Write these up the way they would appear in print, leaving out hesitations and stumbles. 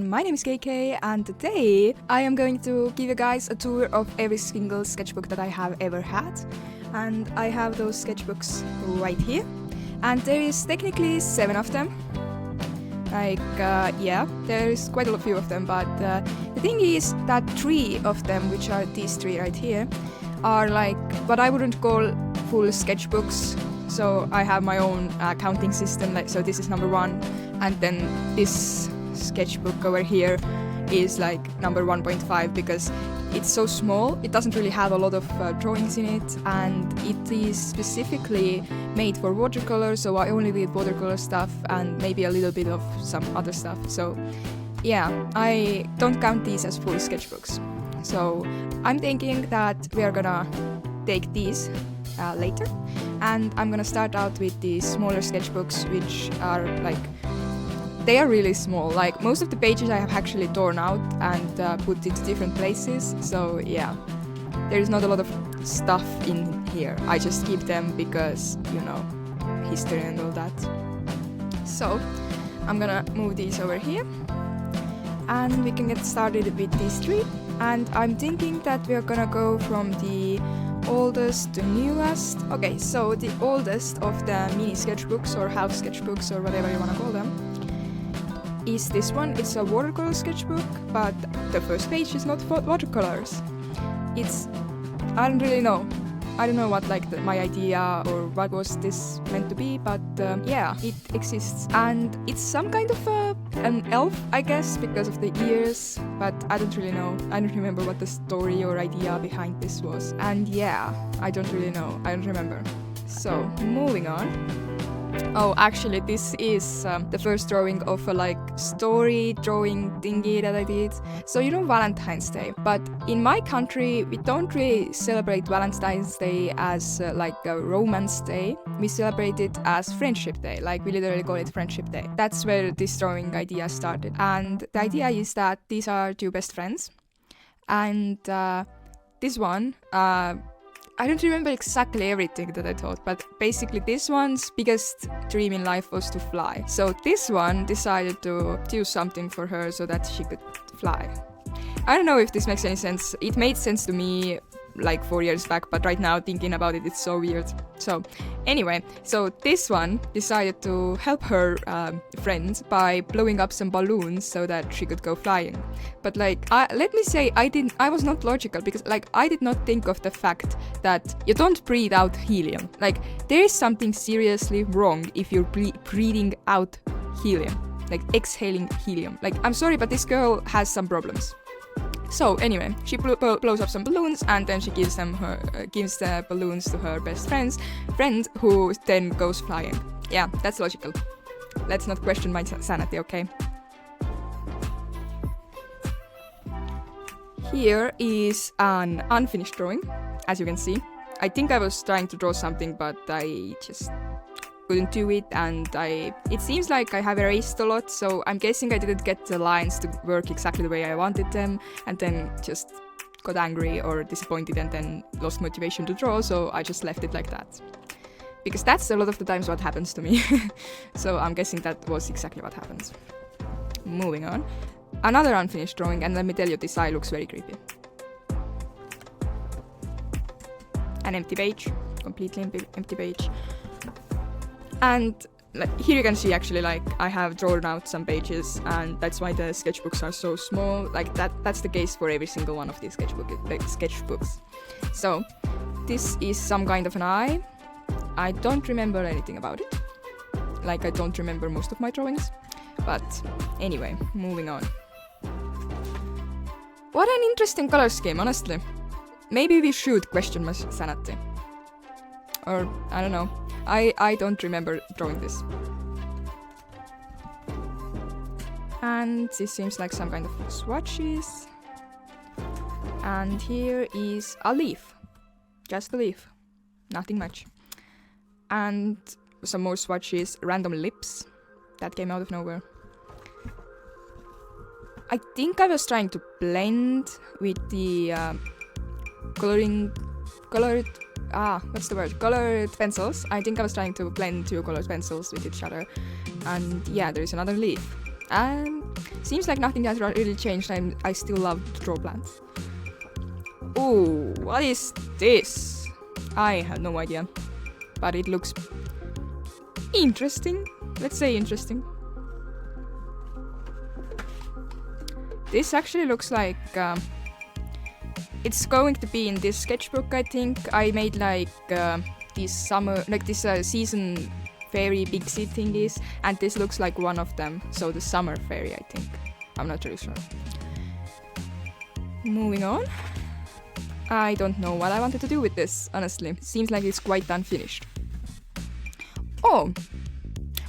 everyone, my name is KK and today I am going to give you guys a tour of every single sketchbook that I have ever had. And I have those sketchbooks right here. And there is technically 7 of them. Yeah, there's quite a few of them, but the thing is that 3 of them, which are these 3 right here, are like what I wouldn't call full sketchbooks. So I have my own counting system, so this is number 1, and then this sketchbook over here is like number 1.5 because it's so small, it doesn't really have a lot of drawings in it, and it is specifically made for watercolor, so I only did watercolor stuff and maybe a little bit of some other stuff. So yeah, I don't count these as full sketchbooks. So I'm thinking that we are gonna take these later, and I'm gonna start out with the smaller sketchbooks, which are like, they are really small. Like most of the pages I have actually torn out and put into different places. So yeah, there is not a lot of stuff in here. I just keep them because, you know, history and all that. So I'm gonna move these over here and we can get started with these 3. And I'm thinking that we are gonna go from the oldest to newest. Okay, so the oldest of the mini sketchbooks or house sketchbooks or whatever you wanna call them is this one. It's a watercolor sketchbook, but the first page is not for watercolors. It's, I don't really know. I don't know what my idea or what was this meant to be, but yeah, it exists. And it's some kind of an elf, I guess, because of the ears, but I don't really know. I don't remember what the story or idea behind this was. And yeah, I don't really know. I don't remember. So, moving on. Oh, actually, this is the first drawing of a story drawing thingy that I did. So you know Valentine's Day, but in my country we don't really celebrate Valentine's Day as like a romance day. We celebrate it as Friendship Day, like we literally call it Friendship Day. That's where this drawing idea started. And the idea is that these are 2 best friends, and this one, I don't remember exactly everything that I taught, but basically this one's biggest dream in life was to fly. So this one decided to do something for her so that she could fly. I don't know if this makes any sense. It made sense to me like 4 years back, but right now thinking about it, it's so weird. So anyway, so this one decided to help her friends by blowing up some balloons so that she could go flying. But let me say, I was not logical because I did not think of the fact that you don't breathe out helium. Like there is something seriously wrong if you're breathing out helium, like exhaling helium. Like I'm sorry, but this girl has some problems. So anyway, she blows up some balloons and then she gives the balloons to her best friend who then goes flying. Yeah, that's logical. Let's not question my sanity, okay? Here is an unfinished drawing, as you can see. I think I was trying to draw something, but I just couldn't do it, and it seems like I have erased a lot, so I'm guessing I didn't get the lines to work exactly the way I wanted them, and then just got angry or disappointed and then lost motivation to draw, so I just left it like that. Because that's a lot of the times what happens to me. So I'm guessing that was exactly what happens. Moving on. Another unfinished drawing, and let me tell you, this eye looks very creepy. An empty page, completely empty page. And here you can see actually I have drawn out some pages, and that's why the sketchbooks are so small. That's the case for every single one of these sketchbooks. So this is some kind of an eye. I don't remember anything about it. I don't remember most of my drawings. But anyway, moving on. What an interesting color scheme, honestly. Maybe we should question my sanity. Or I don't know. I don't remember drawing this. And this seems like some kind of swatches. And here is a leaf. Just a leaf. Nothing much. And some more swatches, random lips. That came out of nowhere. I think I was trying to blend with the colored pencils. I think I was trying to blend 2 colored pencils with each other. And yeah, there is another leaf. And Seems like nothing has really changed. I still love to draw plants. Oh, what is this? I have no idea, but it looks interesting. Let's say interesting. This actually looks like it's going to be in this sketchbook. I think I made like these summer, like this season fairy big seed thingies, and this looks like one of them. So the summer fairy, I think. I'm not really sure. Moving on. I don't know what I wanted to do with this, honestly. Seems like it's quite unfinished. Oh,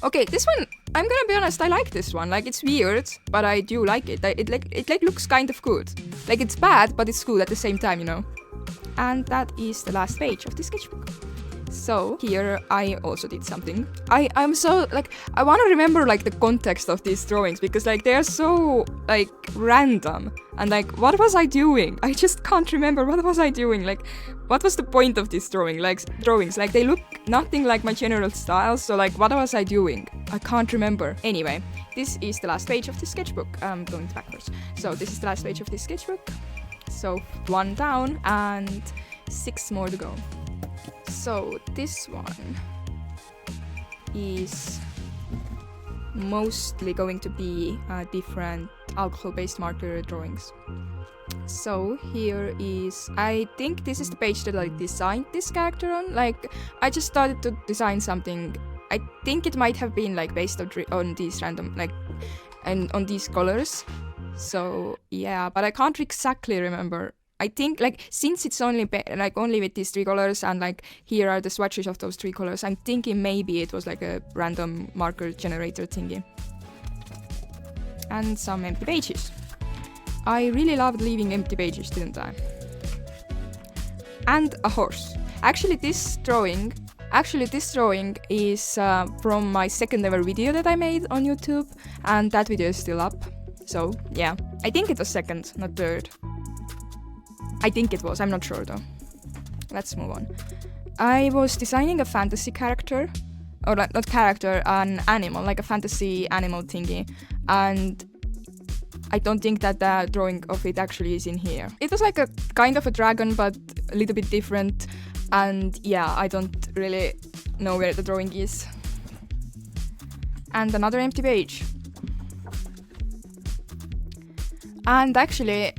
okay, this one, I'm gonna be honest, I like this one. Like, it's weird, but I do like it. It looks kind of good. Like, it's bad, but it's good at the same time, you know. And that is the last page of the sketchbook. So here I also did something. I'm so like I want to remember like the context of these drawings because like they're so like random and like what was I doing? I just can't remember what was I doing. Like what was the point of this drawings? Like they look nothing like my general style. So like what was I doing? I can't remember. Anyway, this is the last page of the sketchbook. I'm going backwards. So this is the last page of this sketchbook. So 1 down and 6 more to go. So this one is mostly going to be different alcohol-based marker drawings. So here is, I think this is the page that I designed this character on. Like I just started to design something. I think it might have been like based on these random like and on these colors. So yeah, but I can't exactly remember. I think like since it's only only with these 3 colors and like here are the swatches of those 3 colors, I'm thinking maybe it was like a random marker generator thingy. And some empty pages. I really loved leaving empty pages, didn't I? And a horse. Actually this drawing is from my second ever video that I made on YouTube, and that video is still up. So yeah, I think it was second, not third. I think it was, I'm not sure though. Let's move on. I was designing a fantasy character, or not character, an animal, like a fantasy animal thingy, and I don't think that the drawing of it actually is in here. It was like a kind of a dragon, but a little bit different, and yeah, I don't really know where the drawing is. And another empty page. And actually,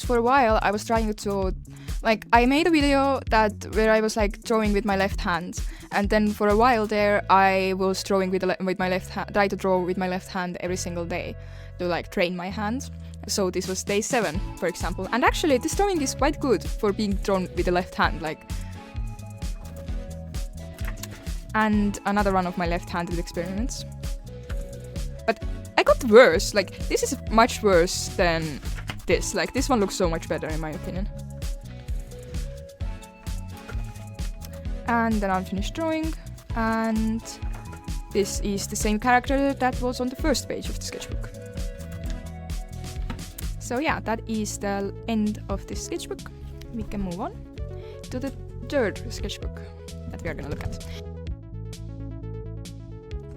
for a while, I was trying to, like, I made a video where I was like drawing with my left hand, and then for a while there, I was drawing with my left hand, try to draw with my left hand every single day to like train my hands. So this was day 7, for example. And actually, this drawing is quite good for being drawn with the left hand, like. And another one of my left-handed experiments. But I got worse, like, this is much worse than this. Like, this one looks so much better, in my opinion. And then unfinished drawing. And this is the same character that was on the first page of the sketchbook. So yeah, that is the end of this sketchbook. We can move on to the third sketchbook that we are gonna look at.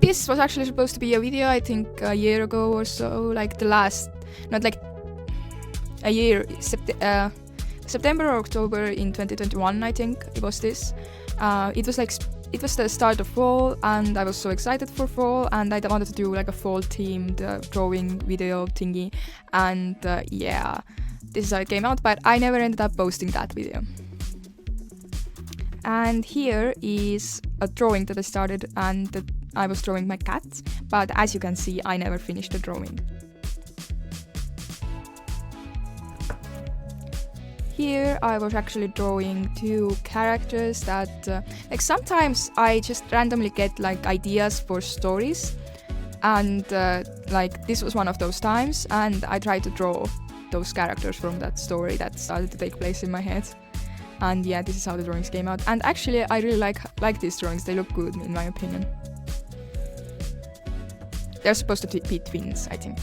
This was actually supposed to be a video, I think a year ago or so, like the last, not like a year, September or October in 2021, I think it was this. It was the start of fall, and I was so excited for fall, and I wanted to do like a fall themed drawing video thingy, and yeah, this is how it came out, but I never ended up posting that video. And here is a drawing that I started, and I was drawing my cat, but as you can see, I never finished the drawing. Here I was actually drawing 2 characters that, like sometimes I just randomly get like ideas for stories, and like this was one of those times, and I tried to draw those characters from that story that started to take place in my head. And yeah, this is how the drawings came out. And actually, I really like these drawings. They look good, in my opinion. They're supposed to be twins, I think.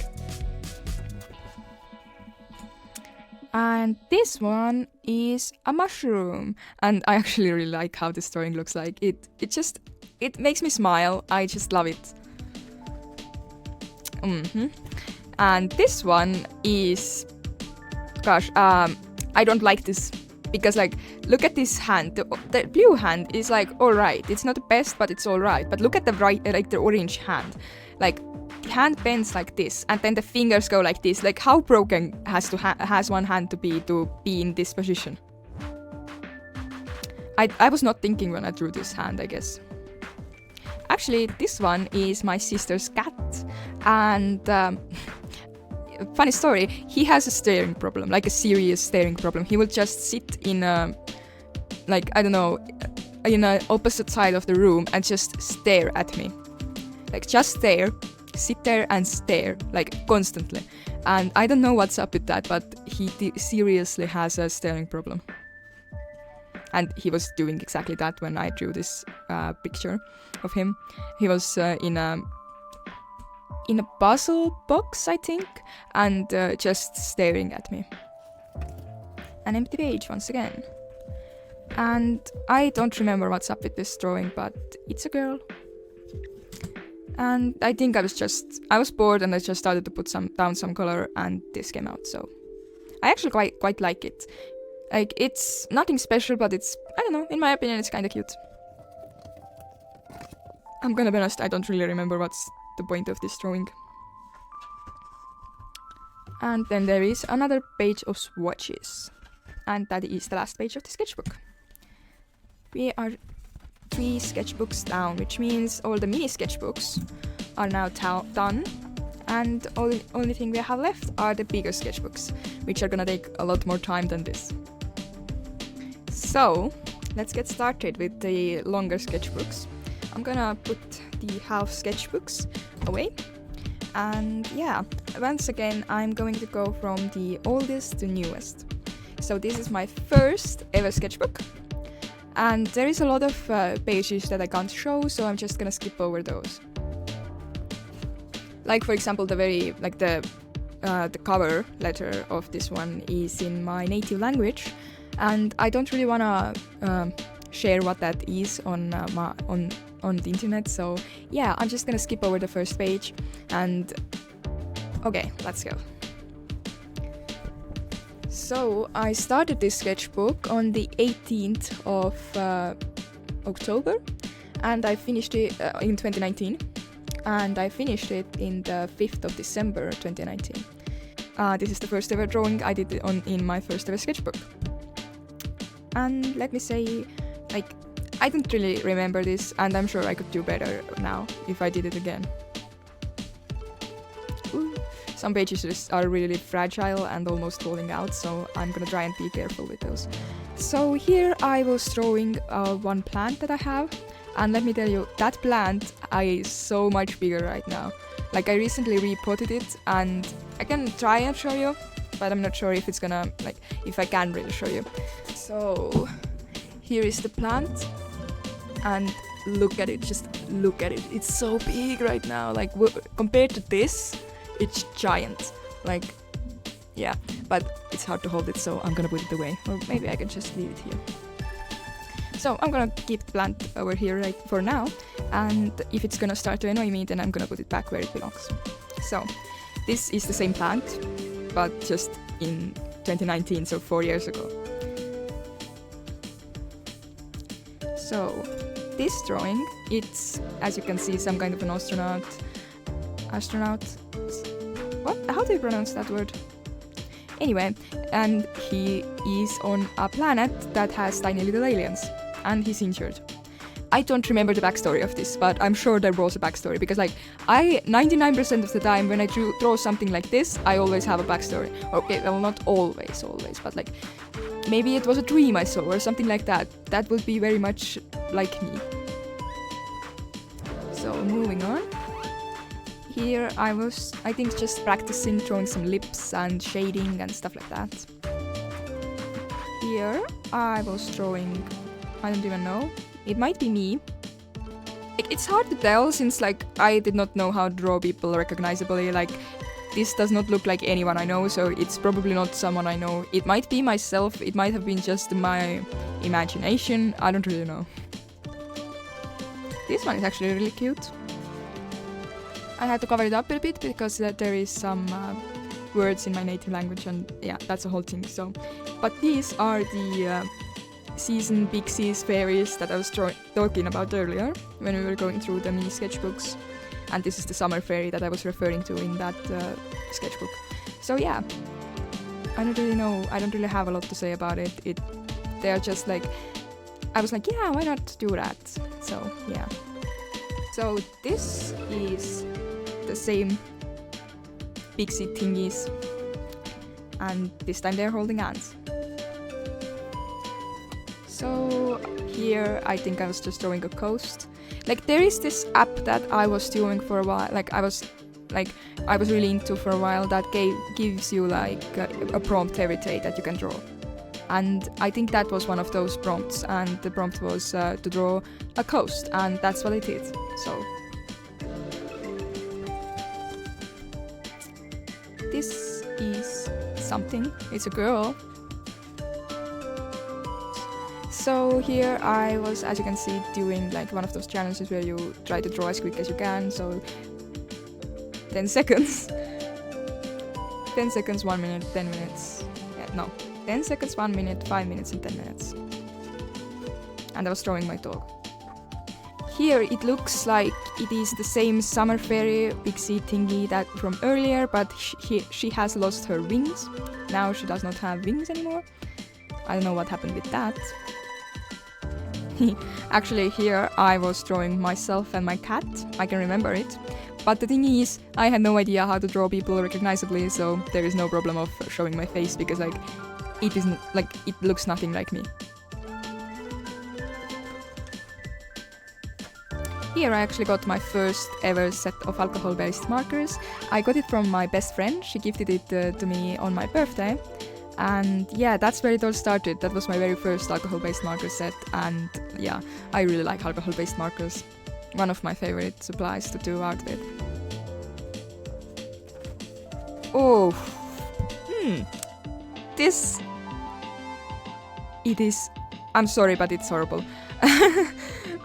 And this one is a mushroom. And I actually really like how this drawing looks like. It makes me smile. I just love it. And this one is, gosh, I don't like this because like look at this hand. The blue hand is like alright. It's not the best, but it's alright. But look at the right, like the orange hand. Like the hand bends like this, and then the fingers go like this. Like how broken has one hand to be in this position? I was not thinking when I drew this hand, I guess. Actually, this one is my sister's cat, and funny story, he has a staring problem, like a serious staring problem. He will just sit in a, like, I don't know, in an opposite side of the room and just stare at me. Like, just stare, sit there and stare, like, constantly. And I don't know what's up with that, but he seriously has a staring problem. And he was doing exactly that when I drew this picture of him. He was in a puzzle box, I think, and just staring at me. An empty page once again. And I don't remember what's up with this drawing, but it's a girl. And I think I was bored and I just started to put down some color, and this came out. So I actually quite like it. Like, it's nothing special, but it's, I don't know, in my opinion, it's kind of cute. I'm gonna be honest, I don't really remember what's the point of this drawing. And then there is another page of swatches. And that is the last page of the sketchbook. We are 3 sketchbooks down, which means all the mini sketchbooks are now done. And the only thing we have left are the bigger sketchbooks, which are gonna take a lot more time than this. So, let's get started with the longer sketchbooks. I'm gonna put the half sketchbooks away. And yeah, once again, I'm going to go from the oldest to newest. So this is my first ever sketchbook. And there is a lot of pages that I can't show, so I'm just gonna skip over those. Like, for example, the cover letter of this one is in my native language, and I don't really wanna share what that is on the internet. So yeah, I'm just gonna skip over the first page, and okay, let's go. So I started this sketchbook on the 18th of October, and I finished it in 2019. And I finished it in the 5th of December 2019. This is the first ever drawing I did in my first ever sketchbook. And let me say, like, I don't really remember this, and I'm sure I could do better now if I did it again. Ooh. Some pages are really fragile and almost falling out, so I'm gonna try and be careful with those. So here I was drawing one plant that I have. And let me tell you, that plant is so much bigger right now. Like, I recently repotted it, and I can try and show you, but I'm not sure if it's gonna, like, if I can really show you. So, here is the plant, and look at it, just look at it. It's so big right now. Like, compared to this, it's giant. Like, yeah, but it's hard to hold it, so I'm gonna put it away. Or maybe I can just leave it here. So I'm gonna keep the plant over here right for now, and if it's gonna start to annoy me, then I'm gonna put it back where it belongs. So this is the same plant, but just in 2019, so 4 years ago. So this drawing, it's, as you can see, some kind of an astronaut, what? How do you pronounce that word? Anyway, and he is on a planet that has tiny little aliens. And he's injured. I don't remember the backstory of this, but I'm sure there was a backstory, because like 99% of the time when I draw something like this, I always have a backstory. Okay, well, not always, but like maybe it was a dream I saw or something like that. That would be very much like me. So moving on. Here I was, I think, just practicing drawing some lips and shading and stuff like that. Here I was drawing, I don't even know. It might be me. It's hard to tell since like I did not know how to draw people recognizably. Like, this does not look like anyone I know, so it's probably not someone I know. It might be myself, it might have been just my imagination, I don't really know. This one is actually really cute. I had to cover it up a bit because there is some words in my native language, and yeah, that's the whole thing. So, but these are the season pixies fairies that I was talking about earlier when we were going through the mini sketchbooks, and this is the summer fairy that I was referring to in that sketchbook. So yeah, I don't really have a lot to say about it. They're just like, I was like, yeah, why not do that? So yeah. So this is the same pixie thingies, and this time they're holding hands. So here I think I was just drawing a coast. Like there is this app that I was doing for a while, I was really into for a while, that gives you like a prompt every day that you can draw. And I think that was one of those prompts, and the prompt was to draw a coast, and that's what I did. So this is something, it's a girl. So here I was, as you can see, doing like one of those challenges where you try to draw as quick as you can. So 10 seconds, 10 seconds, 1 minute, 10 minutes, 10 seconds, 1 minute, 5 minutes and 10 minutes. And I was drawing my dog. Here it looks like it is the same summer fairy pixie thingy that from earlier, but she has lost her wings. Now she does not have wings anymore. I don't know what happened with that. Actually here I was drawing myself and my cat, I can remember it. But the thing is, I had no idea how to draw people recognizably, so there is no problem of showing my face because like it isn't like it looks nothing like me. Here I actually got my first ever set of alcohol-based markers. I got it from my best friend, she gifted it to me on my birthday. And yeah, that's where it all started. That was my very first alcohol-based marker set, and yeah, I really like alcohol-based markers. One of my favorite supplies to do art with. Oh, this... It is... I'm sorry, but it's horrible.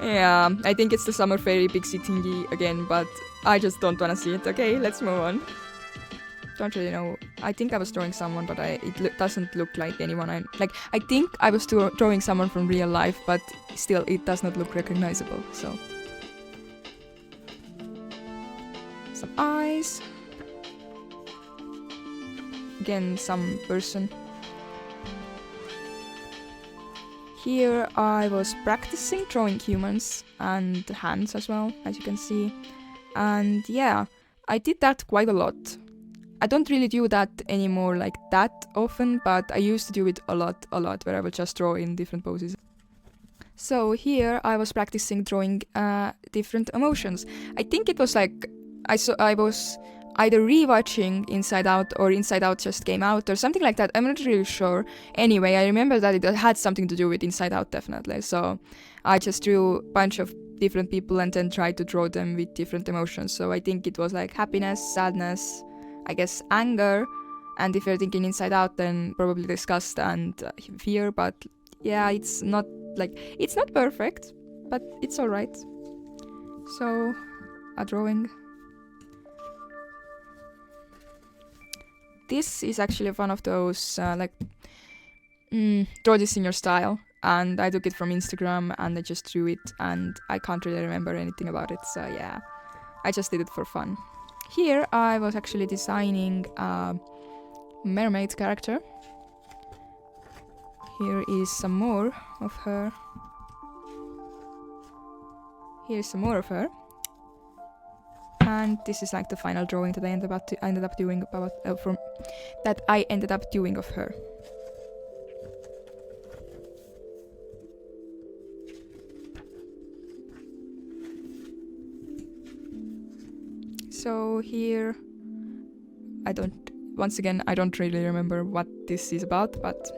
Yeah, I think it's the summer fairy pixie thingy again, but I just don't wanna see it. Okay, let's move on. Don't really know. I think I was drawing someone, but it doesn't look like anyone. I think I was drawing someone from real life, but still it does not look recognizable. So some eyes. Again, some person. Here I was practicing drawing humans and hands as well, as you can see. And yeah, I did that quite a lot. I don't really do that anymore like that often, but I used to do it a lot, where I would just draw in different poses. So here I was practicing drawing different emotions. I think it was like, I was either rewatching Inside Out or Inside Out just came out or something like that. I'm not really sure. Anyway, I remember that it had something to do with Inside Out, definitely. So I just drew a bunch of different people and then tried to draw them with different emotions. So I think it was like happiness, sadness, I guess anger, and if you're thinking Inside Out, then probably disgust and fear. But yeah, it's not perfect, but it's alright. So a drawing. This is actually one of those draw this in your style, and I took it from Instagram and I just drew it, and I can't really remember anything about it. So yeah, I just did it for fun. Here I was actually designing a mermaid character. Here is some more of her. Here's some more of her. And this is like the final drawing that I ended up doing of her. So here, I don't really remember what this is about, but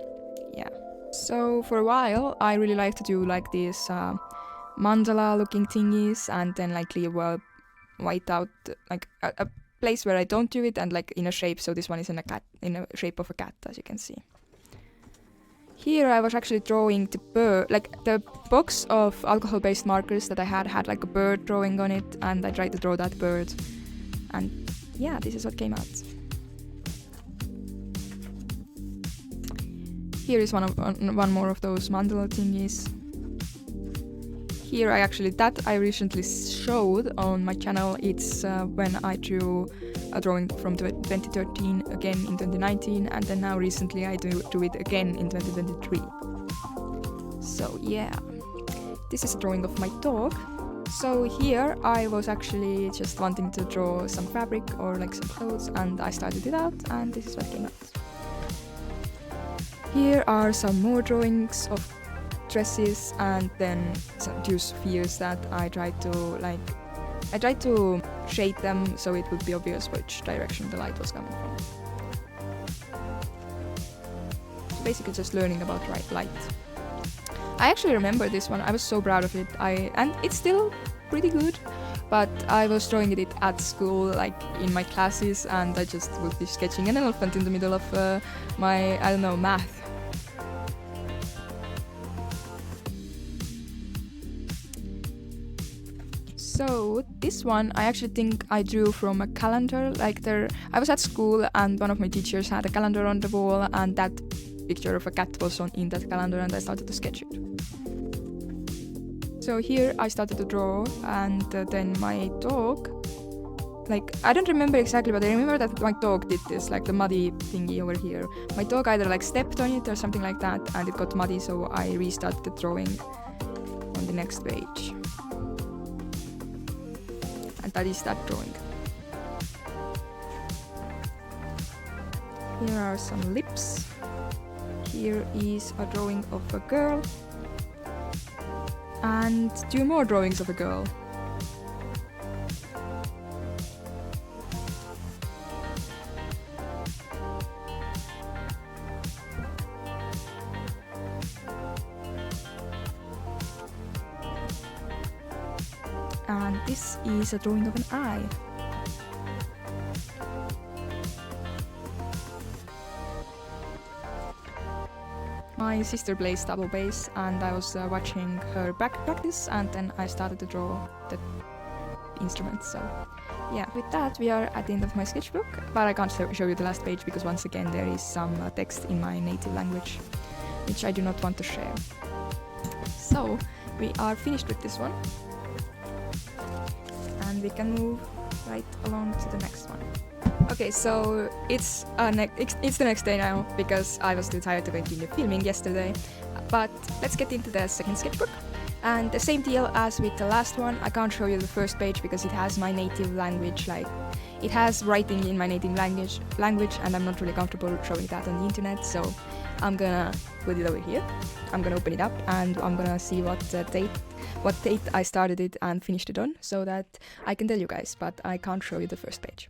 yeah. So for a while, I really like to do like these mandala looking thingies, and then like leave white out like a place where I don't do it, and like in a shape. So this one is in a shape of a cat, as you can see. Here I was actually drawing the bird, like the box of alcohol-based markers that I had like a bird drawing on it, and I tried to draw that bird. And yeah, this is what came out. Here is one more of those mandala thingies. Here I recently showed on my channel. It's when I drew a drawing from 2013 again in 2019, and then now recently I do it again in 2023. So yeah, this is a drawing of my dog. So here I was actually just wanting to draw some fabric or like some clothes, and I started it out, and this is what came out. Here are some more drawings of dresses, and then some two spheres that I tried to shade them so it would be obvious which direction the light was coming from. So basically just learning about light. I actually remember this one. I was so proud of it. And it's still pretty good, but I was drawing it at school, like in my classes, and I just would be sketching an elephant in the middle of my, I don't know, math. So this one I actually think I drew from a calendar. I was at school and one of my teachers had a calendar on the wall, and that picture of a cat was in that calendar, and I started to sketch it. So here I started to draw, and then my dog, I don't remember exactly, but I remember that my dog did this, like the muddy thingy over here. My dog either stepped on it or something like that, and it got muddy, so I restarted the drawing on the next page. And that is that drawing. Here are some lips. Here is a drawing of a girl. And two more drawings of a girl. And this is a drawing of an eye. My sister plays double bass, and I was watching her practice, and then I started to draw the instrument. So yeah, with that we are at the end of my sketchbook, but I can't show you the last page because once again there is some text in my native language which I do not want to share. So we are finished with this one, and we can move right along to the next one. Okay, so it's the next day now because I was too tired to continue filming yesterday. But let's get into the second sketchbook. And the same deal as with the last one, I can't show you the first page because it has my native language, it has writing in my native language, and I'm not really comfortable showing that on the internet, so I'm gonna put it over here. I'm gonna open it up and I'm gonna see what date I started it and finished it on, so that I can tell you guys, but I can't show you the first page.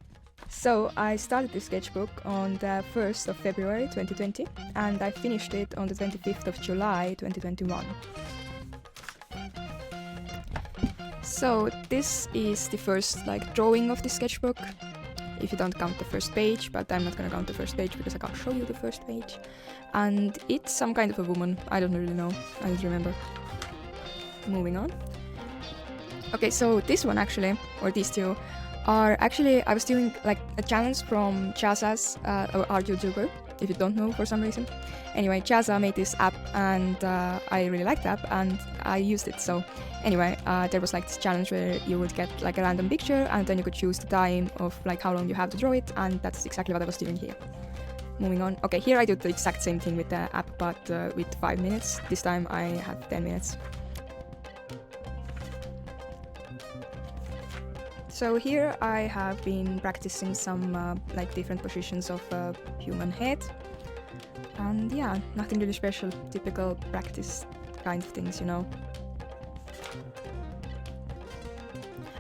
So I started this sketchbook on the 1st of February 2020, and I finished it on the 25th of July 2021. So this is the first drawing of the sketchbook, if you don't count the first page, but I'm not gonna count the first page because I can't show you the first page. And it's some kind of a woman, I don't really know, I don't remember. Moving on. Okay, so this one actually, or these two, are actually, I was doing a challenge from Chaza's, our YouTuber, if you don't know for some reason. Anyway, Chaza made this app, and I really liked the app, and I used it. So anyway, there was this challenge where you would get a random picture, and then you could choose the time of how long you have to draw it, and that's exactly what I was doing here. Moving on. Okay, here I did the exact same thing with the app, but with 5 minutes. This time I had 10 minutes. So here I have been practicing some different positions of a human head, and yeah, nothing really special, typical practice kind of things, you know.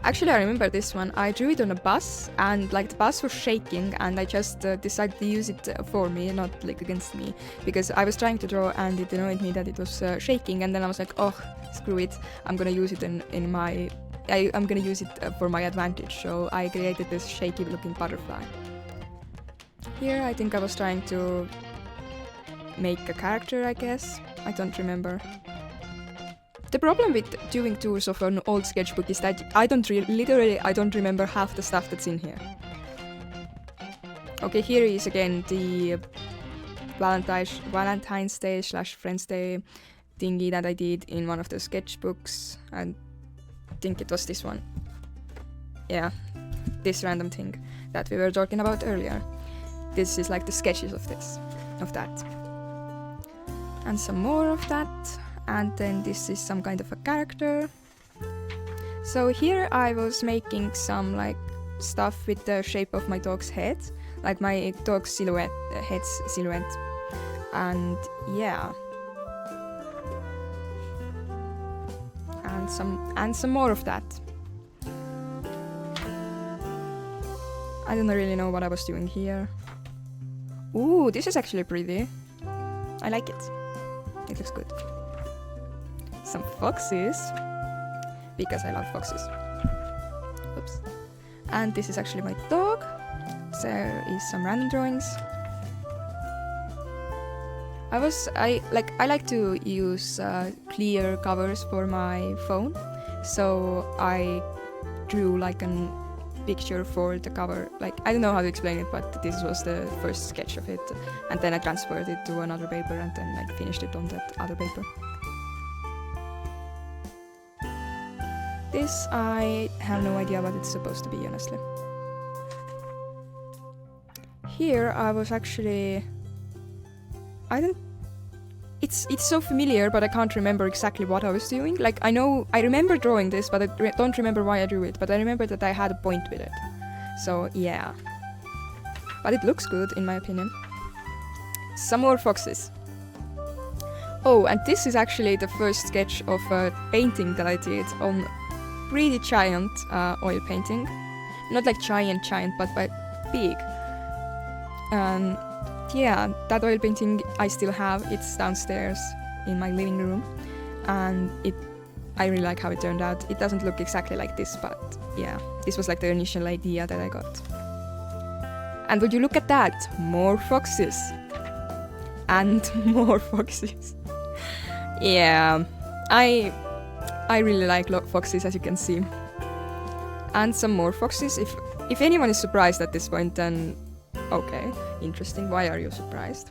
Actually, I remember this one. I drew it on a bus, and the bus was shaking, and I just decided to use it for me, not against me, because I was trying to draw and it annoyed me that it was shaking, and then I was like, oh, screw it, I'm gonna use it I'm gonna use it for my advantage, so I created this shaky looking butterfly. Here I think I was trying to make a character, I guess. I don't remember. The problem with doing tours of an old sketchbook is that I don't remember half the stuff that's in here. Okay, here is again the Valentine's Day / Friends Day thingy that I did in one of the sketchbooks. I think it was this one. Yeah, this random thing that we were talking about earlier. This is like the sketches of that. And some more of that. And then this is some kind of a character. So here I was making some like stuff with the shape of my dog's head, like my dog's head's silhouette. And yeah. And some more of that. I don't really know what I was doing here. Ooh, this is actually pretty. I like it. It looks good. Some foxes, because I love foxes. Oops. And this is actually my dog. So is some random drawings. I like to use clear covers for my phone, so I drew like a picture for the cover. Like, I don't know how to explain it, but this was the first sketch of it, and then I transferred it to another paper and then I finished it on that other paper. This, I have no idea what it's supposed to be, honestly. Here I was actually... It's so familiar, but I can't remember exactly what I was doing. Like, I remember drawing this, but I don't remember why I drew it. But I remember that I had a point with it. So, yeah. But it looks good, in my opinion. Some more foxes. Oh, and this is actually the first sketch of a painting that I did on pretty giant oil painting. Not like giant, but big. Yeah, that oil painting I still have. It's downstairs in my living room, and I really like how it turned out. It doesn't look exactly like this, but yeah, this was like the initial idea that I got. And would you look at that? More foxes. And more foxes. Yeah, I really like foxes, as you can see. And some more foxes. If anyone is surprised at this point, then okay, interesting. Why are you surprised?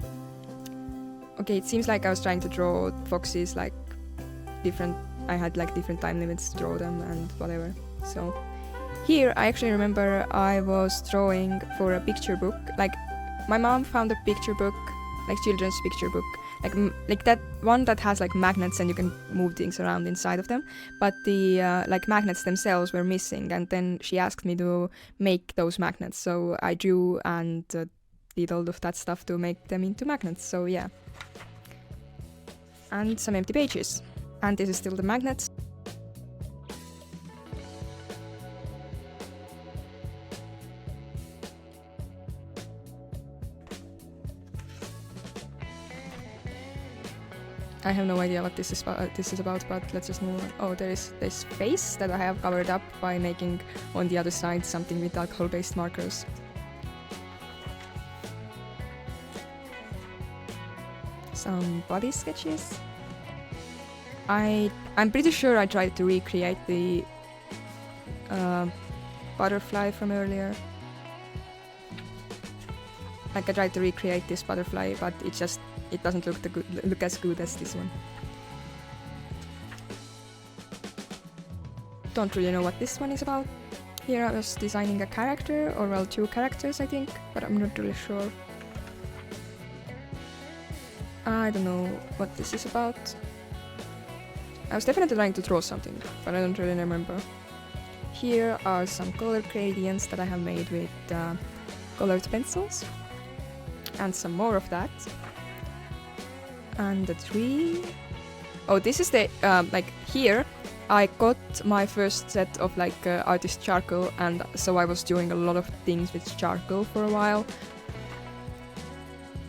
Okay, it seems like I was trying to draw foxes like different. I had like different time limits to draw them and whatever. So here I actually remember I was drawing for a picture book. Like, my mom found a picture book, like children's picture book, like that one that has like magnets and you can move things around inside of them. But the like magnets themselves were missing, and then she asked me to make those magnets. So I drew and did all of that stuff to make them into magnets. So yeah. And some empty pages. And this is still the magnets. I have no idea what this is about, but let's just move on. Oh, there is this face that I have covered up by making on the other side something with alcohol-based markers. Some body sketches. I'm pretty sure I tried to recreate the butterfly from earlier. Like, I tried to recreate this butterfly, but it doesn't look as good as this one. Don't really know what this one is about. Here I was designing a character, or well, two characters I think, but I'm not really sure. I don't know what this is about. I was definitely trying to draw something, but I don't really remember. Here are some color gradients that I have made with colored pencils. And some more of that. And the tree. Oh, this is the like here I got my first set of like artist charcoal, and so I was doing a lot of things with charcoal for a while.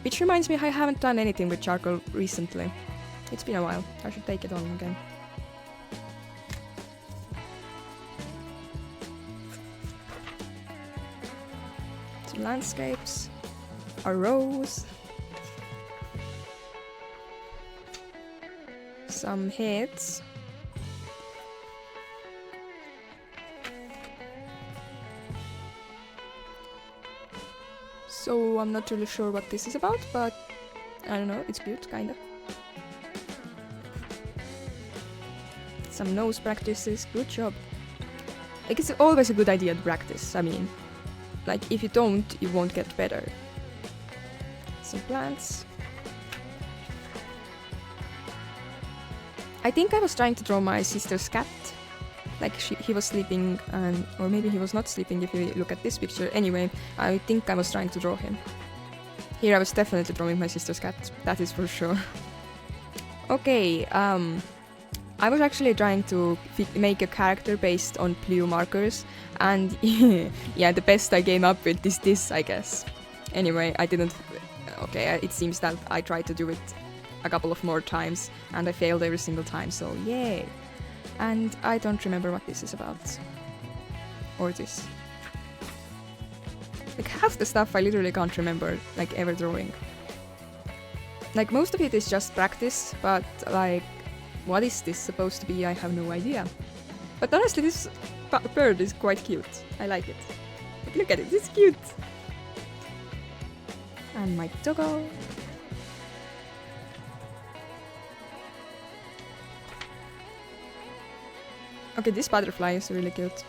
Which reminds me, I haven't done anything with charcoal recently. It's been a while. I should take it on again. Some landscapes. A rose. Some heads. so I'm not really sure what this is about, but I don't know, it's cute, kinda. Some nose practices, good job. Like, it's always a good idea to practice, I mean, like, if you don't, you won't get better. Some plants. I think I was trying to draw my sister's cat. Like, he was sleeping, and or maybe he was not sleeping if you look at this picture. Anyway, I think I was trying to draw him. Here I was definitely drawing my sister's cat, that is for sure. Okay, I was actually trying to make a character based on blue markers, and yeah, the best I came up with is this, I guess. Anyway, I didn't... Okay, it seems that I tried to do it a couple of more times, and I failed every single time, so yay! And I don't remember what this is about. Or this. Like, half the stuff I literally can't remember, like, ever drawing. Like, most of it is just practice, but, like, what is this supposed to be? I have no idea. But honestly, this bird is quite cute. I like it. Like, look at it, it's cute! And my doggo. Okay, this butterfly is really cute.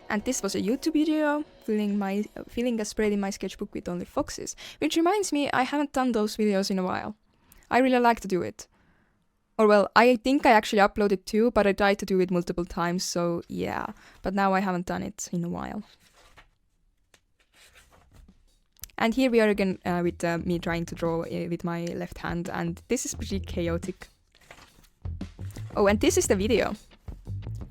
And this was a YouTube video, filling a spread in my sketchbook with only foxes. Which reminds me, I haven't done those videos in a while. I really like to do it. Or well, I think I actually uploaded 2, but I tried to do it multiple times, so yeah. But now I haven't done it in a while. And here we are again with me trying to draw with my left hand, and this is pretty chaotic. Oh, and this is the video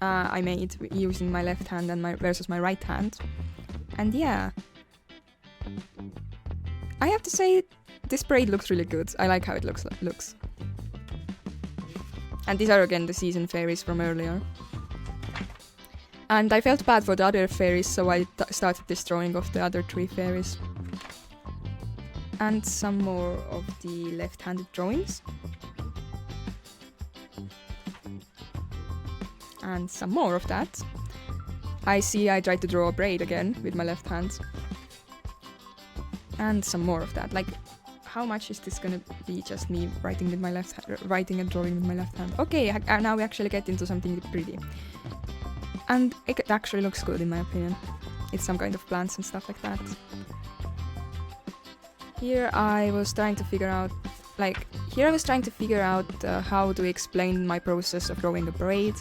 I made using my left hand and versus my right hand. And yeah, I have to say this braid looks really good. I like how it looks. And these are again the season fairies from earlier. And I felt bad for the other fairies, so I started this drawing of the other 3 fairies. And some more of the left-handed drawings. And some more of that. I see I tried to draw a braid again with my left hand. And some more of that. Like, how much is this gonna be just me writing with my left hand, writing and drawing with my left hand? Okay, now we actually get into something pretty. And it actually looks good in my opinion. It's some kind of plants and stuff like that. Here I was trying to figure out, how to explain my process of drawing a braid,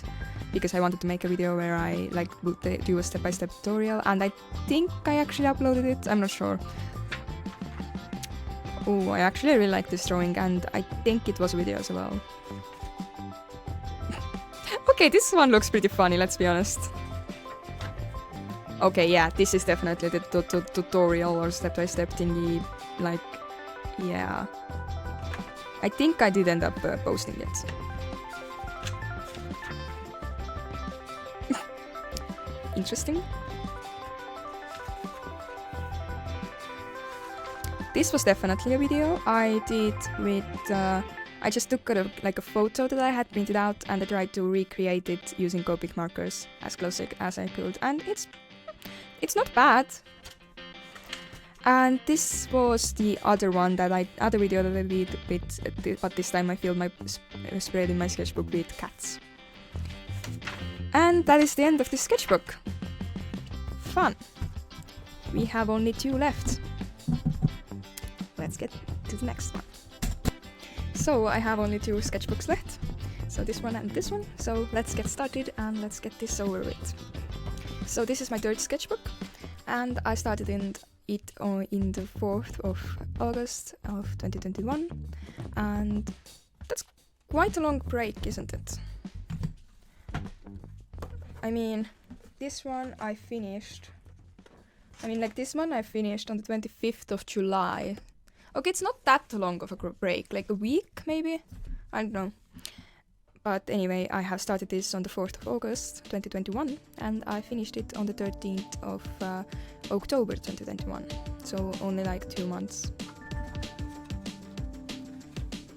because I wanted to make a video where I would do a step-by-step tutorial, and I think I actually uploaded it, I'm not sure. Oh, I actually really like this drawing, and I think it was a video as well. Okay, this one looks pretty funny, let's be honest. Okay, yeah, this is definitely the tutorial or step-by-step thingy, like, yeah. I think I did end up posting it. Interesting. This was definitely a video I did with, I just took a photo that I had printed out and I tried to recreate it using Copic markers as close as I could, and it's not bad. And this was the other video that I did with, but this time I filled my spread in my sketchbook with cats. And that is the end of this sketchbook. Fun. We have only 2 left. Let's get to the next one. So I have only 2 sketchbooks left. So this one and this one. So let's get started and let's get this over with. So this is my 3rd sketchbook, and I started in the 4th of August of 2021, and that's quite a long break, isn't it? I mean, this one I finished on the 25th of July. Okay, it's not that long of a break, like a week maybe? I don't know. But anyway, I have started this on the 4th of August 2021, and I finished it on the 13th of October 2021. So only like 2 months.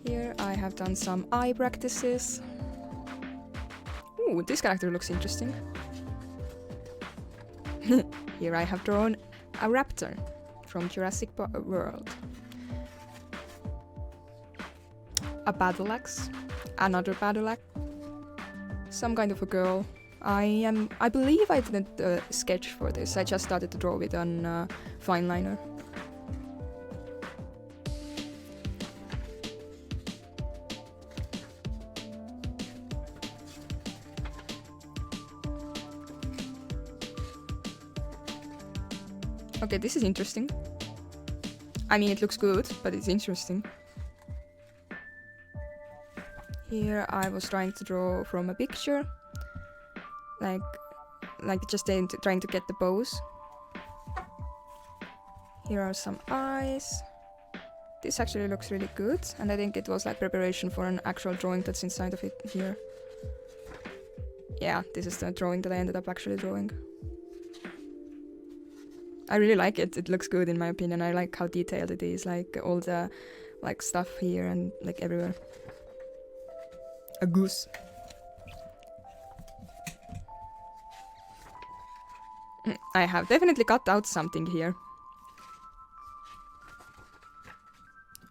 Here I have done some eye practices. Ooh, this character looks interesting. Here I have drawn a raptor from Jurassic World. A battle axe, another battle axe, some kind of a girl. I believe I didn't sketch for this. I just started to draw with on fine liner. Okay, this is interesting. I mean, it looks good, but it's interesting. Here I was trying to draw from a picture, like just trying to get the pose. Here are some eyes. This actually looks really good, and I think it was like preparation for an actual drawing that's inside of it here. Yeah, this is the drawing that I ended up actually drawing. I really like it. It looks good in my opinion. I like how detailed it is, like all the like stuff here and like everywhere. A goose. I have definitely cut out something here.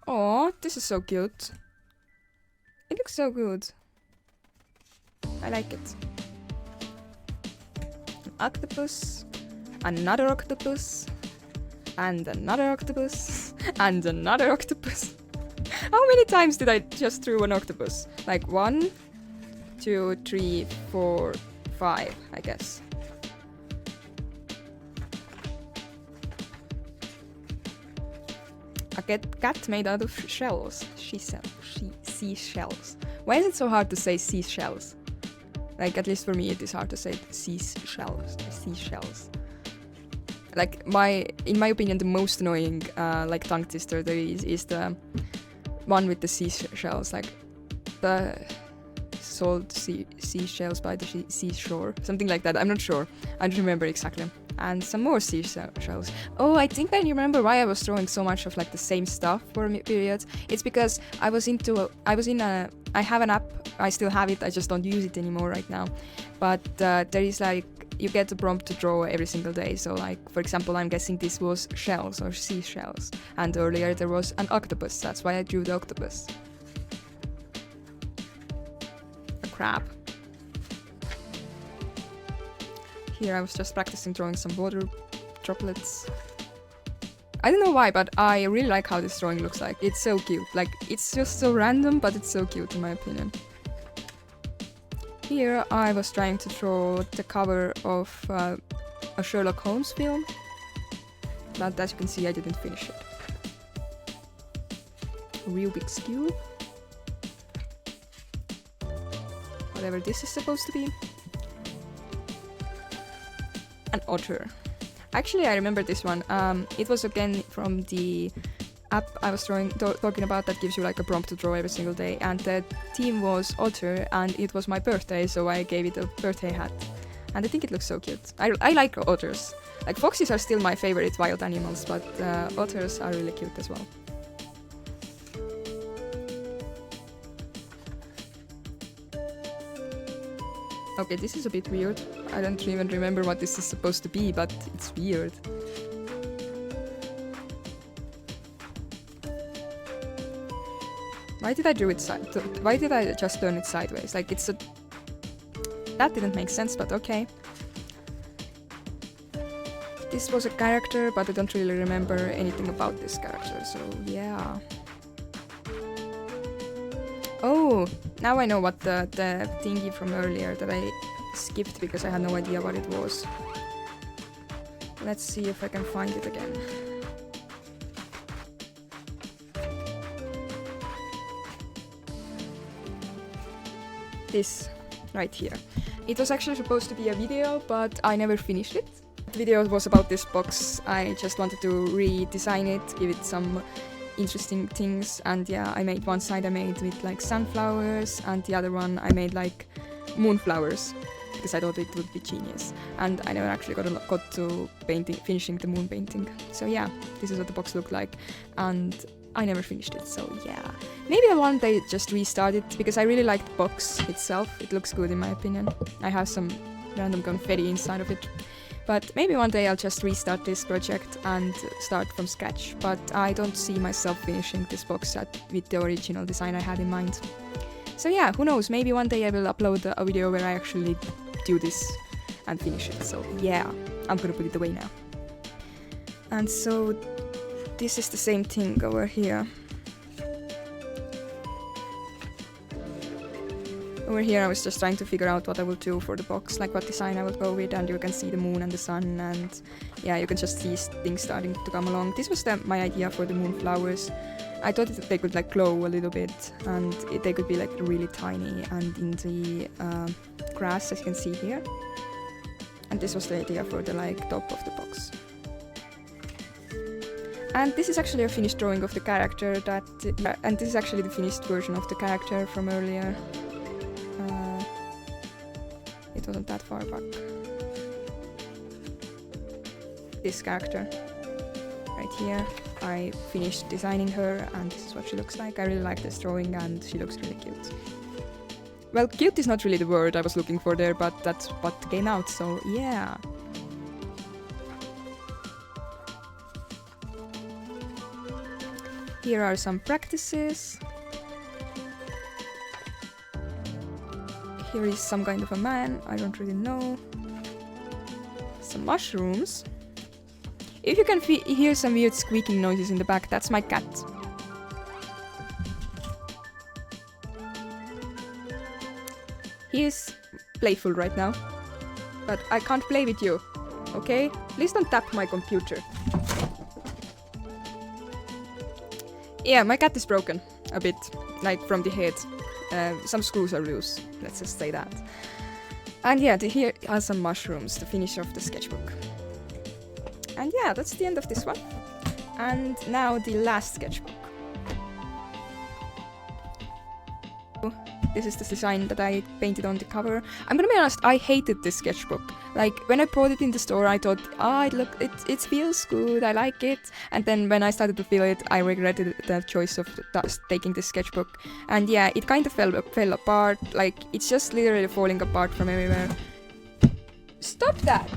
Oh, this is so cute. It looks so good. I like it. An octopus. Another octopus. And another octopus. And another octopus. How many times did I just draw an octopus? Like 1, 2, 3, 4, 5, I guess. A cat made out of shells. Seashells. Why is it so hard to say seashells? Like, at least for me, it is hard to say seashells. Seashells. Like, in my opinion, the most annoying, like, tongue twister there is the one with the seashells, like the salt seashells by the seashore, something like that. I'm not sure. I don't remember exactly. And some more seashells. Oh, I think I remember why I was drawing so much of like the same stuff for a period. It's because I have an app. I still have it. I just don't use it anymore right now. But there is like, you get a prompt to draw every single day. So like, for example, I'm guessing this was shells or seashells. And earlier there was an octopus. That's why I drew the octopus. A crab. Here I was just practicing drawing some water droplets. I don't know why, but I really like how this drawing looks like. It's so cute. Like, it's just so random, but it's so cute in my opinion. Here I was trying to draw the cover of a Sherlock Holmes film, but as you can see I didn't finish it. A Rubik's Cube. Whatever this is supposed to be. An otter. Actually, I remember this one. It was again from the app I was talking about that gives you like a prompt to draw every single day, and the theme was otter, and it was my birthday, so I gave it a birthday hat. And I think it looks so cute. I like otters. Like, foxes are still my favorite wild animals, but otters are really cute as well. Okay, this is a bit weird. I don't even remember what this is supposed to be, but it's weird. Why did I do it why did I just turn it sideways? Like, it's a... That didn't make sense, but okay. This was a character, but I don't really remember anything about this character, so yeah. Oh, now I know what the thingy from earlier that I skipped because I had no idea what it was. Let's see if I can find it again. This right here. It was actually supposed to be a video, but I never finished it. The video was about this box. I just wanted to redesign it, give it some interesting things, and yeah, I made one side I made with like sunflowers, and the other one I made like moonflowers because I thought it would be genius, and I never actually got to finishing the moon painting. So yeah, this is what the box looked like, and I never finished it, so yeah. Maybe one day just restart it, because I really like the box itself. It looks good in my opinion. I have some random confetti inside of it. But maybe one day I'll just restart this project and start from scratch, but I don't see myself finishing this box set with the original design I had in mind. So yeah, who knows, maybe one day I will upload a video where I actually do this and finish it. So yeah, I'm gonna put it away now. And so this is the same thing over here. Over here I was just trying to figure out what I would do for the box, like what design I would go with, and you can see the moon and the sun, and yeah, you can just see things starting to come along. This was my idea for the moonflowers. I thought that they could like glow a little bit, and they could be like really tiny and in the grass, as you can see here. And this was the idea for the like top of the box. And this is actually a finished drawing of the character and this is actually the finished version of the character from earlier. It wasn't that far back. This character right here, I finished designing her, and this is what she looks like. I really like this drawing and she looks really cute. Well, cute is not really the word I was looking for there, but that's what came out, so yeah. Here are some practices. Here is some kind of a man, I don't really know. Some mushrooms. If you can hear some weird squeaking noises in the back, that's my cat. He is playful right now, but I can't play with you, okay? Please don't tap my computer. Yeah, my cat is broken a bit, like from the head. Some screws are loose, let's just say that. And yeah, here are some mushrooms, the finish of the sketchbook. And yeah, that's the end of this one. And now the last sketchbook. This is the design that I painted on the cover. I'm gonna be honest, I hated this sketchbook. Like, when I bought it in the store, I thought, it feels good, I like it. And then when I started to feel it, I regretted the choice of taking this sketchbook. And yeah, it kind of fell apart. Like, it's just literally falling apart from everywhere. Stop that!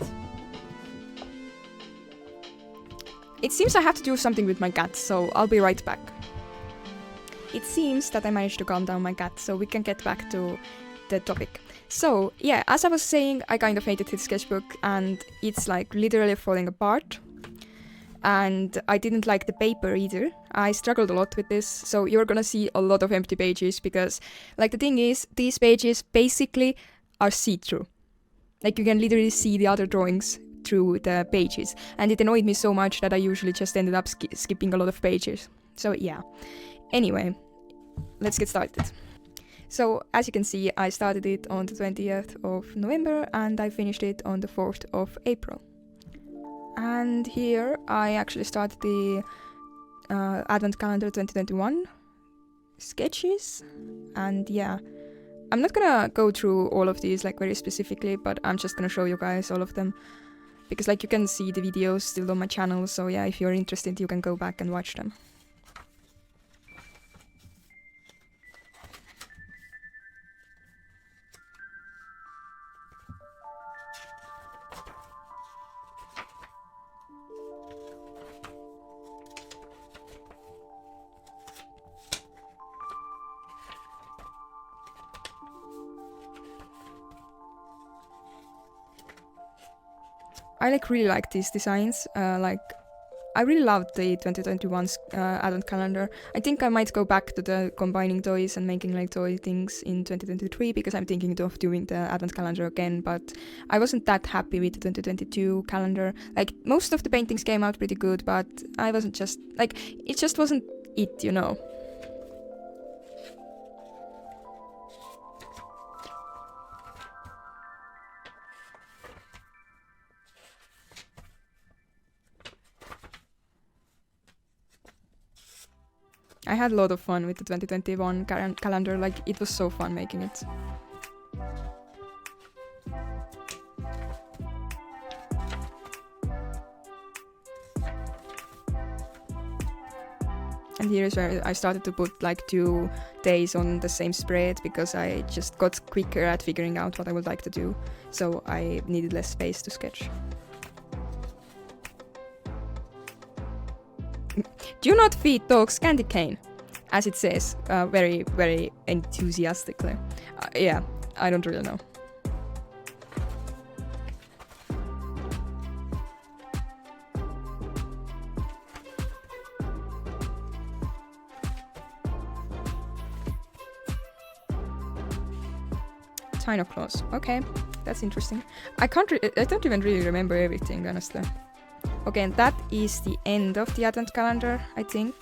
It seems I have to do something with my cat, so I'll be right back. It seems that I managed to calm down my cat, so we can get back to the topic. So, yeah, as I was saying, I kind of hated this sketchbook, and it's like literally falling apart. And I didn't like the paper either. I struggled a lot with this, so you're gonna see a lot of empty pages, because, like, the thing is, these pages basically are see-through. Like, you can literally see the other drawings through the pages, and it annoyed me so much that I usually just ended up skipping a lot of pages. So, yeah. Anyway, let's get started. So, as you can see, I started it on the 20th of November and I finished it on the 4th of April. And here I actually started the Advent Calendar 2021 sketches. And yeah, I'm not gonna go through all of these like very specifically, but I'm just gonna show you guys all of them. Because like you can see the videos still on my channel, so yeah, if you're interested you can go back and watch them. I really like these designs. I really loved the 2021 Advent Calendar. I think I might go back to the combining toys and making like toy things in 2023, because I'm thinking of doing the Advent Calendar again, but I wasn't that happy with the 2022 calendar. Like, most of the paintings came out pretty good, but I wasn't just, like, it just wasn't it, you know. I had a lot of fun with the 2021 calendar, like, it was so fun making it. And here is where I started to put like 2 days on the same spread, because I just got quicker at figuring out what I would like to do, so I needed less space to sketch. Do not feed dogs candy cane, as it says, very, very enthusiastically. Yeah, I don't really know. China claws. Okay, that's interesting. I don't even really remember everything, honestly. Okay, and that is the end of the advent calendar, I think.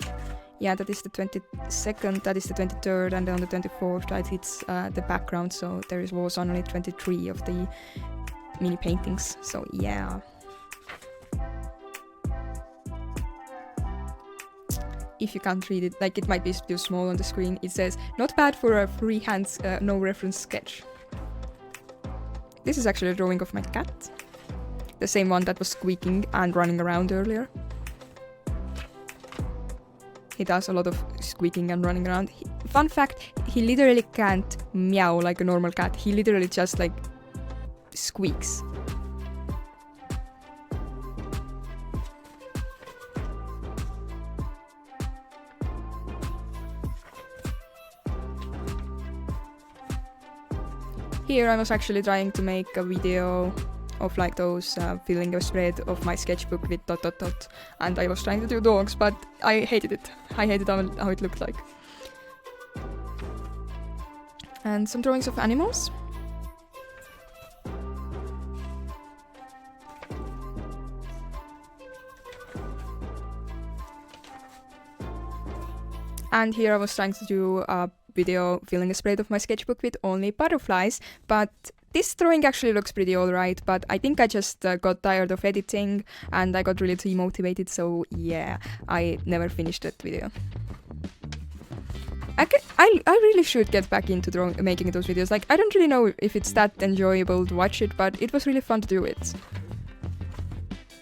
Yeah, that is the 22nd, that is the 23rd, and then on the 24th, right, it's the background, so there was only 23 of the mini paintings, so yeah. If you can't read it, like it might be too small on the screen, it says, not bad for a freehand, no reference sketch. This is actually a drawing of my cat. The same one that was squeaking and running around earlier. He does a lot of squeaking and running around. Fun fact, he literally can't meow like a normal cat. He literally just like squeaks. Here I was actually trying to make a video of like those filling a spread of my sketchbook with ... and I was trying to do dogs, but I hated it. I hated how it looked like. And some drawings of animals. And here I was trying to do a video filling a spread of my sketchbook with only butterflies, but this drawing actually looks pretty alright, but I think I just got tired of editing and I got really demotivated, so yeah, I never finished that video. I really should get back into making those videos. Like, I don't really know if it's that enjoyable to watch it, but it was really fun to do it.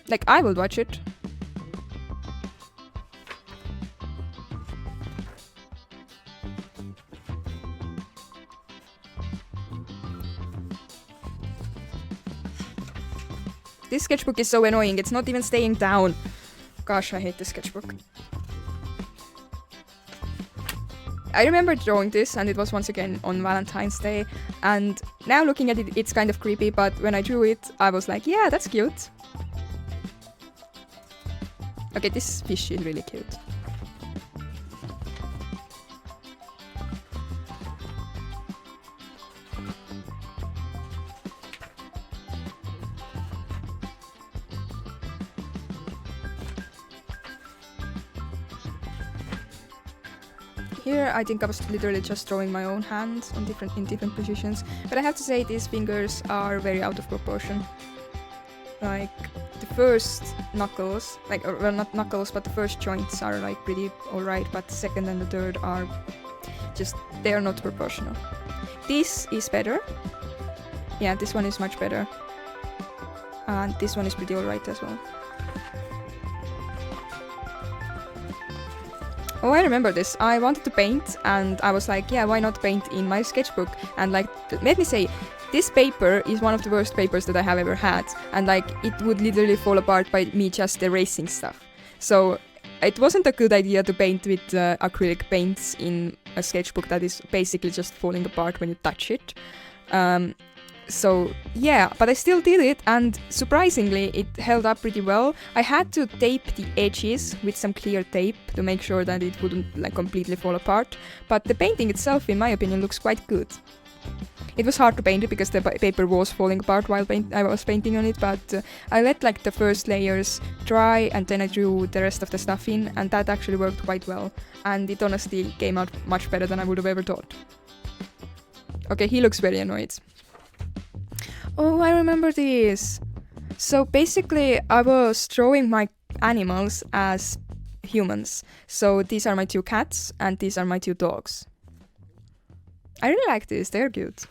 Like, I will watch it. This sketchbook is so annoying, it's not even staying down. Gosh, I hate this sketchbook. I remember drawing this, and it was once again on Valentine's Day, and now looking at it, it's kind of creepy, but when I drew it, I was like, yeah, that's cute. Okay, this fish is really cute. Here, I think I was literally just drawing my own hand on in different positions, but I have to say these fingers are very out of proportion. Like, the first knuckles, well, not knuckles, but the first joints are like pretty alright, but the second and the third are just, they are not proportional. This is better. Yeah, this one is much better. And this one is pretty alright as well. Oh, I remember this. I wanted to paint and I was like, yeah, why not paint in my sketchbook? And like, let me say, this paper is one of the worst papers that I have ever had. And like, it would literally fall apart by me just erasing stuff. So it wasn't a good idea to paint with acrylic paints in a sketchbook that is basically just falling apart when you touch it. So yeah, but I still did it, and surprisingly it held up pretty well. I had to tape the edges with some clear tape to make sure that it wouldn't like completely fall apart, but the painting itself, in my opinion, looks quite good. It was hard to paint it because the paper was falling apart while I was painting on it, but I let like the first layers dry and then I drew the rest of the stuff in, and that actually worked quite well, and it honestly came out much better than I would have ever thought. Okay, he looks very annoyed. Oh, I remember this. So basically, I was drawing my animals as humans. So these are my two cats, and these are my two dogs. I really like this, they're cute.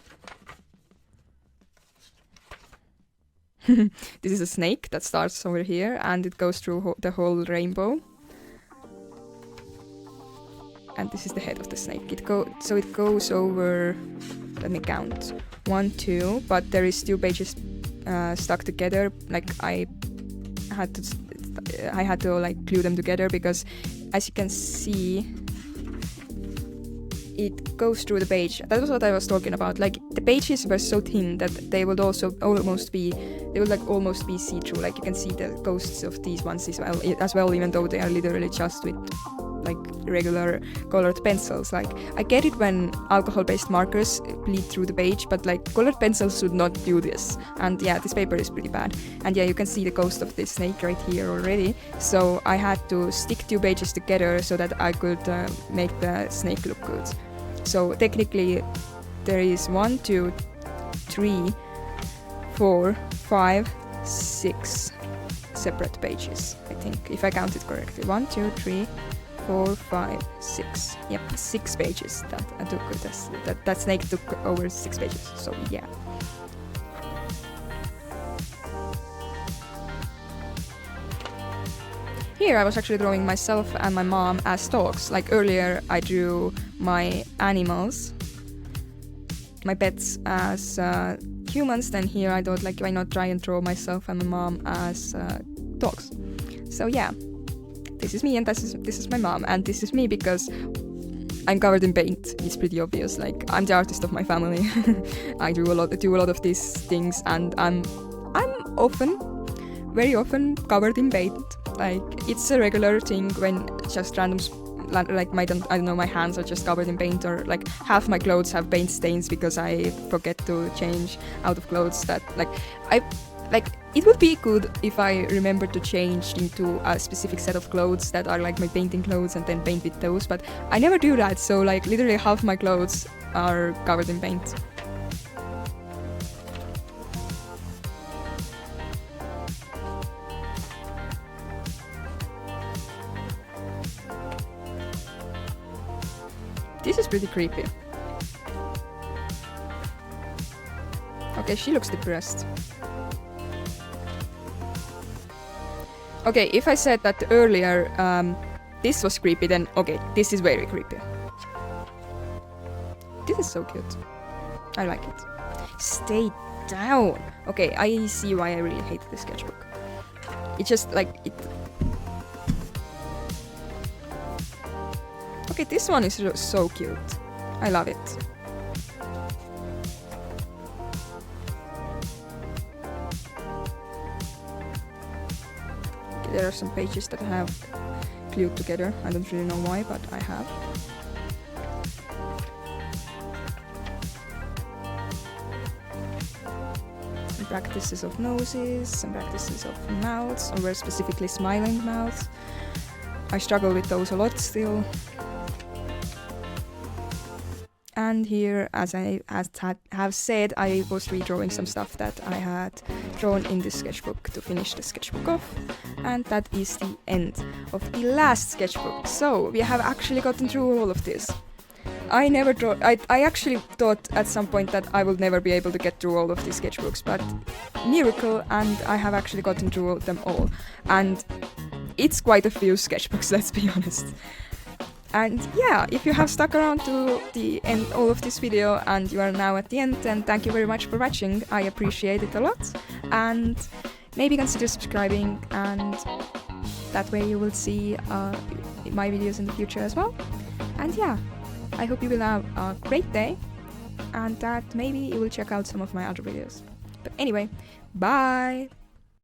This is a snake that starts over here, and it goes through the whole rainbow. And this is the head of the snake. It goes over, let me count, 1, 2, but there is 2 pages stuck together. Like I had to I had to like glue them together because, as you can see, it goes through the page. That was what I was talking about. Like the pages were so thin that they would almost be see-through. Like you can see the ghosts of these ones as well, even though they are literally just with like regular colored pencils. Like I get it when alcohol-based markers bleed through the page, but like colored pencils should not do this. And yeah, this paper is pretty bad. And yeah, you can see the ghost of this snake right here already. So I had to stick two pages together so that I could make the snake look good. So technically there is 1, 2, 3, 4, 5, 6 separate pages, I think, if I counted correctly. 1, 2, 3, 4, 5, 6. Yep, 6 pages that I took. That snake took over 6 pages, so yeah. Here I was actually drawing myself and my mom as dogs. Like earlier I drew my animals, my pets, as humans, then here I thought like why not try and draw myself and my mom as dogs. So yeah, this is me and this is my mom, and this is me because I'm covered in paint. It's pretty obvious. Like I'm the artist of my family. I do a lot of these things, and I'm very often covered in paint. Like it's a regular thing when just random like I don't know, my hands are just covered in paint, or like half my clothes have paint stains because I forget to change out of clothes that it would be good if I remembered to change into a specific set of clothes that are like my painting clothes and then paint with those, but I never do that, so like literally half my clothes are covered in paint. This is pretty creepy. Okay, she looks depressed. Okay, if I said that earlier this was creepy, then okay, this is very creepy. This is so cute. I like it. Stay down! Okay, I see why I really hate this sketchbook. It's just like it. Okay, this one is so cute. I love it. Okay, there are some pages that I have glued together. I don't really know why, but I have. Some practices of noses, some practices of mouths, or very specifically smiling mouths. I struggle with those a lot still. And here, as I have said, I was redrawing some stuff that I had drawn in this sketchbook to finish the sketchbook off. And that is the end of the last sketchbook. So, we have actually gotten through all of this. I actually thought at some point that I would never be able to get through all of these sketchbooks, but miracle, and I have actually gotten through them all. And it's quite a few sketchbooks, let's be honest. And yeah, if you have stuck around to the end all of this video and you are now at the end, then thank you very much for watching. I appreciate it a lot, and maybe consider subscribing, and that way you will see my videos in the future as well. And yeah, I hope you will have a great day, and that maybe you will check out some of my other videos. But anyway, bye!